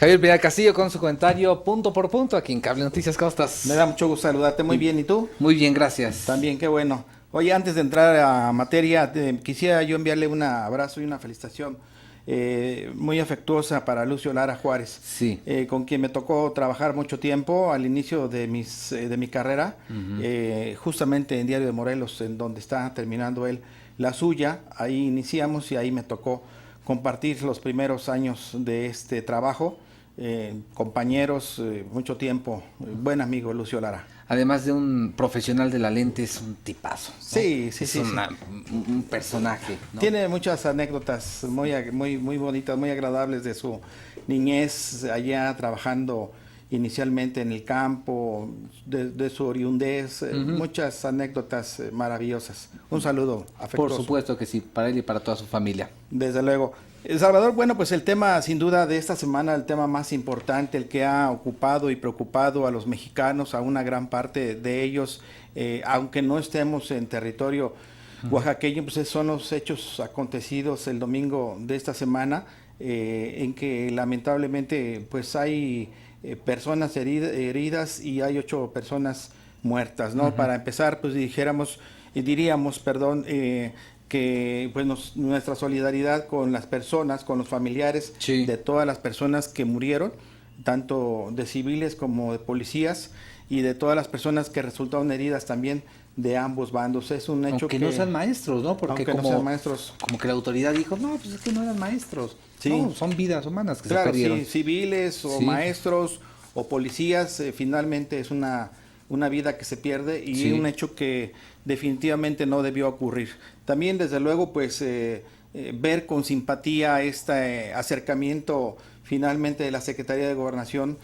Javier Vidal Castillo con su comentario punto por punto aquí en Cable Noticias. ¿Cómo estás? Me da mucho gusto saludarte. Muy bien, ¿y tú? Muy bien, gracias. También, qué bueno. Oye, antes de entrar a materia, quisiera yo enviarle un abrazo y una felicitación muy afectuosa para Lucio Lara Juárez, Sí. con quien me tocó trabajar mucho tiempo al inicio de de mi carrera, justamente en Diario de Morelos, en donde está terminando él la suya. Ahí iniciamos y ahí me tocó compartir los primeros años de este trabajo. Compañeros, mucho tiempo, buen amigo Lucio Lara. Además de un profesional de la lente, es un tipazo, ¿no? Sí, sí, Es sí, sí. un personaje, ¿no? Tiene muchas anécdotas muy bonitas, muy agradables de su niñez allá trabajando inicialmente en el campo, de su oriundez, muchas anécdotas maravillosas. Un saludo Por afectuoso. supuesto que sí, para él y para toda su familia. Desde luego. Salvador, bueno, pues el tema sin duda de esta semana, el tema más importante, el que ha ocupado y preocupado a los mexicanos, a una gran parte de ellos, aunque no estemos en territorio oaxaqueño, pues son los hechos acontecidos el domingo de esta semana, en que lamentablemente pues hay personas heridas y hay 8 personas muertas, ¿no? Para empezar, pues diríamos, perdón, que pues nuestra solidaridad con las personas, con los familiares Sí. de todas las personas que murieron, tanto de civiles como de policías, y de todas las personas que resultaron heridas también de ambos bandos. Es un hecho Aunque que, no sean maestros, ¿no? Porque aunque no como, sean maestros, como que la autoridad dijo, no, pues es que no eran maestros. sí, No, son vidas humanas que se claro, perdieron. sí, civiles o Sí. maestros o policías, finalmente es una vida que se pierde y Sí. un hecho que definitivamente no debió ocurrir. También, desde luego, pues ver con simpatía este acercamiento finalmente de la Secretaría de Gobernación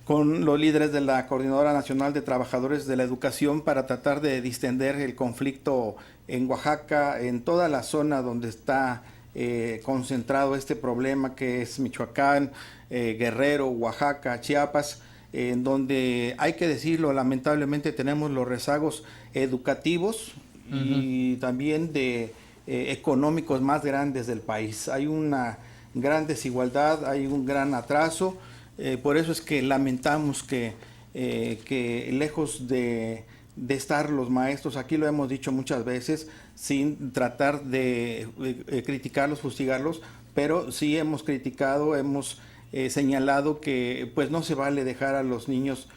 con los líderes de la Coordinadora Nacional de Trabajadores de la Educación para tratar de distender el conflicto en Oaxaca, en toda la zona donde está concentrado este problema, que es Michoacán, Guerrero, Oaxaca, Chiapas, en donde hay que decirlo, lamentablemente tenemos los rezagos educativos y también de económicos más grandes del país. Hay una gran desigualdad, hay un gran atraso, por eso es que lamentamos que lejos de estar los maestros, aquí lo hemos dicho muchas veces, sin tratar de criticarlos, fustigarlos, pero sí hemos criticado, hemos señalado que pues no se vale dejar a los niños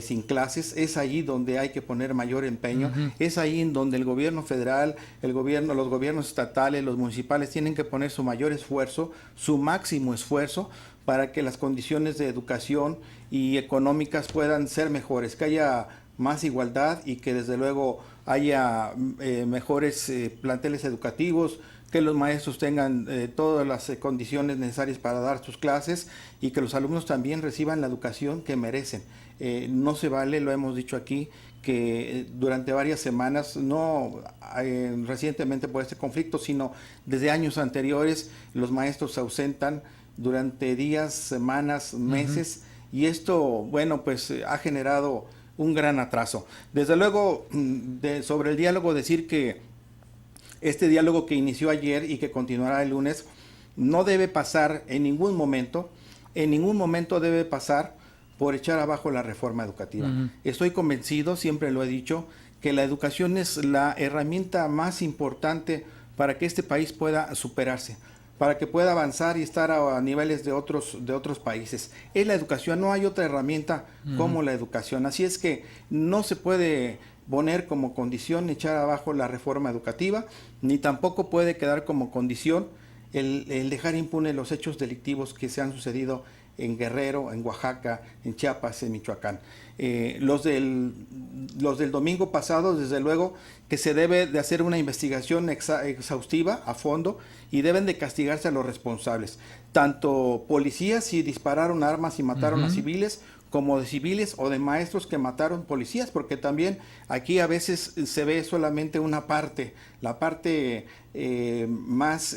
sin clases. Es allí donde hay que poner mayor empeño, es ahí en donde el gobierno federal, los gobiernos estatales, los municipales tienen que poner su mayor esfuerzo, su máximo esfuerzo, para que las condiciones de educación y económicas puedan ser mejores, que haya más igualdad y que desde luego haya mejores planteles educativos, que los maestros tengan todas las condiciones necesarias para dar sus clases y que los alumnos también reciban la educación que merecen. No se vale, lo hemos dicho aquí, que durante varias semanas, no recientemente por este conflicto, sino desde años anteriores, los maestros se ausentan durante días, semanas, meses, y esto, bueno, pues ha generado un gran atraso. Desde luego, sobre el diálogo, decir que este diálogo que inició ayer y que continuará el lunes no debe pasar en ningún momento debe pasar por echar abajo la reforma educativa. Estoy convencido, siempre lo he dicho, que la educación es la herramienta más importante para que este país pueda superarse, para que pueda avanzar y estar a niveles de otros países. Es la educación, no hay otra herramienta como la educación. Así es que no se puede poner como condición echar abajo la reforma educativa, ni tampoco puede quedar como condición el dejar impune los hechos delictivos que se han sucedido en Guerrero, en Oaxaca, en Chiapas, en Michoacán. Los del domingo pasado, desde luego, que se debe de hacer una investigación exhaustiva, a fondo, y deben de castigarse a los responsables. Tanto policías si dispararon armas y mataron a civiles, como de civiles o de maestros que mataron policías, porque también aquí a veces se ve solamente una parte, la parte más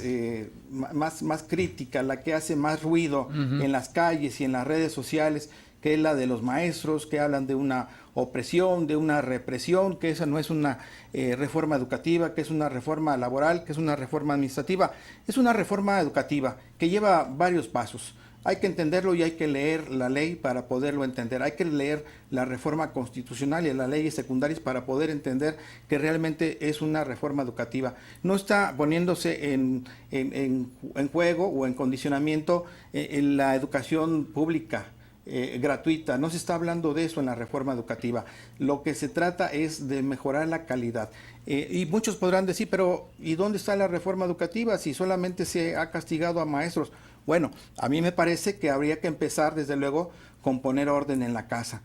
crítica, la que hace más ruido en las calles y en las redes sociales, que es la de los maestros, que hablan de una opresión, de una represión, que esa no es una reforma educativa, que es una reforma laboral, que es una reforma administrativa, es una reforma educativa que lleva varios pasos. Hay que entenderlo y hay que leer la ley para poderlo entender. Hay que leer la reforma constitucional y las leyes secundarias para poder entender que realmente es una reforma educativa. No está poniéndose en juego o en condicionamiento en la educación pública. Gratuita, no se está hablando de eso en la reforma educativa. Lo que se trata es de mejorar la calidad. Y muchos podrán decir, pero ¿y dónde está la reforma educativa si solamente se ha castigado a maestros? Bueno, a mí me parece que habría que empezar desde luego con poner orden en la casa.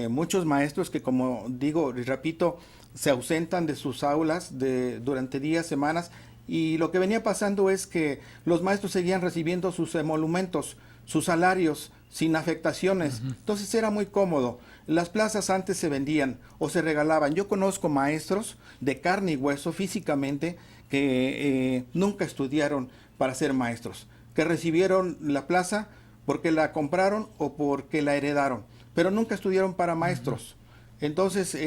Muchos maestros que, como digo y repito, se ausentan de sus aulas durante días, semanas, y lo que venía pasando es que los maestros seguían recibiendo sus emolumentos, sus salarios, sin afectaciones. Entonces era muy cómodo. Las plazas antes se vendían o se regalaban. Yo conozco maestros de carne y hueso físicamente que nunca estudiaron para ser maestros, que recibieron la plaza porque la compraron o porque la heredaron, pero nunca estudiaron para maestros. Entonces,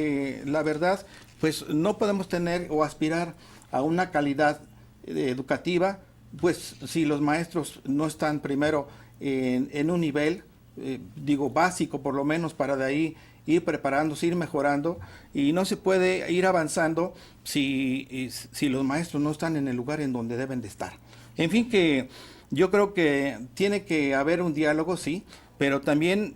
la verdad, pues no podemos tener o aspirar a una calidad educativa, pues si los maestros no están primero en un nivel, básico por lo menos, para de ahí ir preparándose, ir mejorando, y no se puede ir avanzando si los maestros no están en el lugar en donde deben de estar. En fin, que yo creo que tiene que haber un diálogo, sí, pero también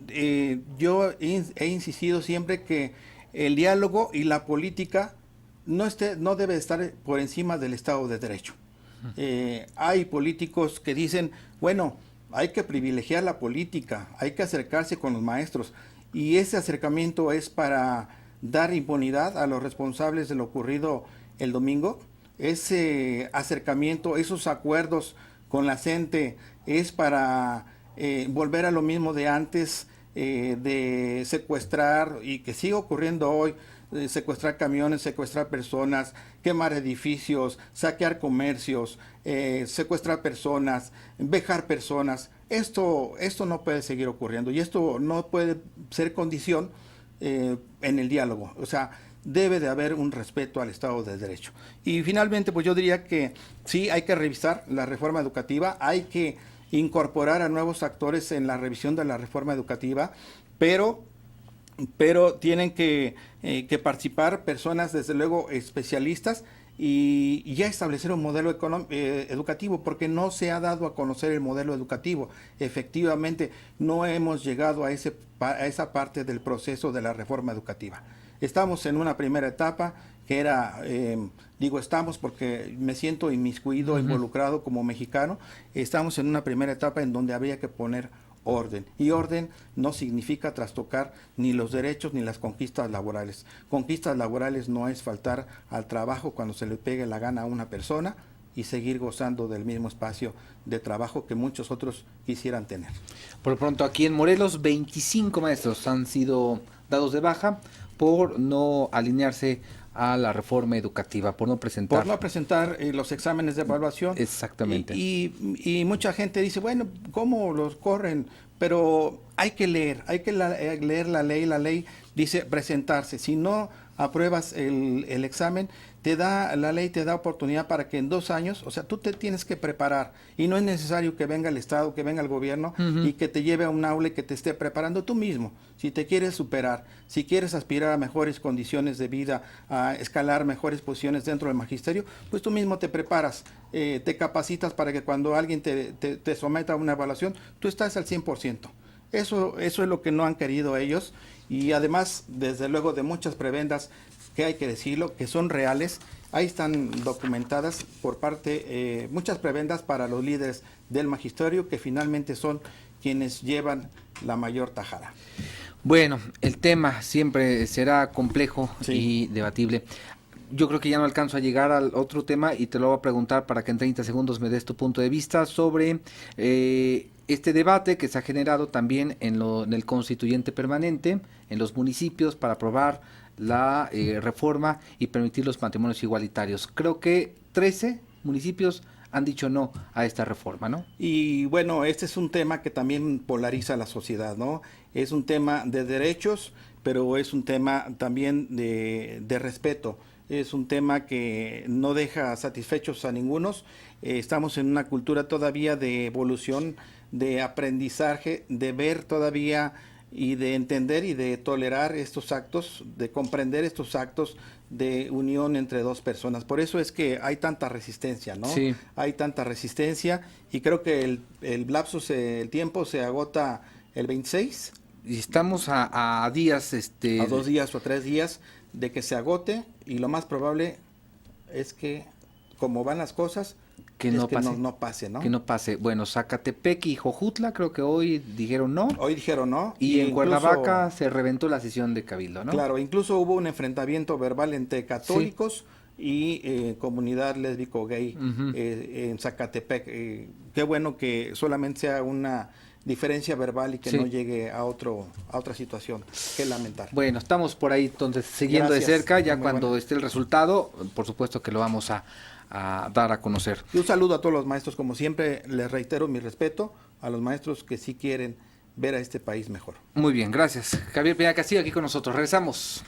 yo he insistido siempre que el diálogo y la política no debe estar por encima del Estado de Derecho. Hay políticos que dicen, bueno, hay que privilegiar la política, hay que acercarse con los maestros, y ese acercamiento es para dar impunidad a los responsables de lo ocurrido el domingo. Ese acercamiento, esos acuerdos con la gente es para volver a lo mismo de antes, de secuestrar, y que sigue ocurriendo hoy, secuestrar camiones, secuestrar personas, quemar edificios, saquear comercios, secuestrar personas, vejar personas. Esto no puede seguir ocurriendo, y esto no puede ser condición en el diálogo. O sea, debe de haber un respeto al Estado de Derecho. Y finalmente, pues yo diría que sí, hay que revisar la reforma educativa, hay que incorporar a nuevos actores en la revisión de la reforma educativa, pero tienen que participar personas, desde luego, especialistas, y ya establecer un modelo educativo, porque no se ha dado a conocer el modelo educativo. Efectivamente, no hemos llegado a esa parte del proceso de la reforma educativa. Estamos en una primera etapa que era, estamos porque me siento inmiscuido, involucrado como mexicano. Estamos en una primera etapa en donde habría que poner orden. Y orden no significa trastocar ni los derechos ni las conquistas laborales. Conquistas laborales no es faltar al trabajo cuando se le pegue la gana a una persona y seguir gozando del mismo espacio de trabajo que muchos otros quisieran tener. Por lo pronto, aquí en Morelos, 25 maestros han sido dados de baja por no alinearse a la reforma educativa, por no presentar los exámenes de evaluación. Exactamente. Y mucha gente dice, bueno, ¿cómo los corren? Pero hay que leer leer la ley. La ley dice presentarse. Si no apruebas el examen, la ley te da oportunidad para que en 2 años, o sea, tú te tienes que preparar, y no es necesario que venga el Estado, que venga el gobierno y que te lleve a un aula y que te esté preparando tú mismo. Si te quieres superar, si quieres aspirar a mejores condiciones de vida, a escalar mejores posiciones dentro del magisterio, pues tú mismo te preparas, te capacitas para que cuando alguien te someta a una evaluación, tú estás al 100%. Eso es lo que no han querido ellos, y además, desde luego, de muchas prebendas, que hay que decirlo, que son reales. Ahí están documentadas por parte, muchas prebendas para los líderes del magisterio, que finalmente son quienes llevan la mayor tajada. Bueno, el tema siempre será complejo, sí, y debatible. Yo creo que ya no alcanzo a llegar al otro tema, y te lo voy a preguntar para que en 30 segundos me des tu punto de vista sobre este debate que se ha generado también en el constituyente permanente, en los municipios, para aprobar la reforma y permitir los matrimonios igualitarios. Creo que 13 municipios han dicho no a esta reforma, ¿no? Y bueno, este es un tema que también polariza a la sociedad, ¿no? Es un tema de derechos, pero es un tema también de respeto. Es un tema que no deja satisfechos a ningunos. Estamos en una cultura todavía de evolución, de aprendizaje, de ver todavía y de entender y de tolerar estos actos, de comprender estos actos de unión entre dos personas. Por eso es que hay tanta resistencia, ¿no? Sí. Hay tanta resistencia y creo que el lapso, el tiempo se agota el 26. Y estamos a días, A 2 días o 3 días de que se agote, y lo más probable es que, como van las cosas, que no pase, ¿no? Que no pase. Bueno, Zacatepec y Jojutla creo que hoy dijeron no. Hoy dijeron no. Y en Cuernavaca se reventó la sesión de Cabildo, ¿no? Claro, incluso hubo un enfrentamiento verbal entre católicos y comunidad lésbico-gay en Zacatepec. Qué bueno que solamente sea una diferencia verbal y que no llegue a otra situación. Qué lamentar. Bueno, estamos por ahí entonces siguiendo de cerca, ya cuando esté el resultado, por supuesto que lo vamos a dar a conocer. Y un saludo a todos los maestros, como siempre, les reitero mi respeto a los maestros que sí quieren ver a este país mejor. Muy bien, gracias. Javier Peña Castillo aquí con nosotros. Regresamos.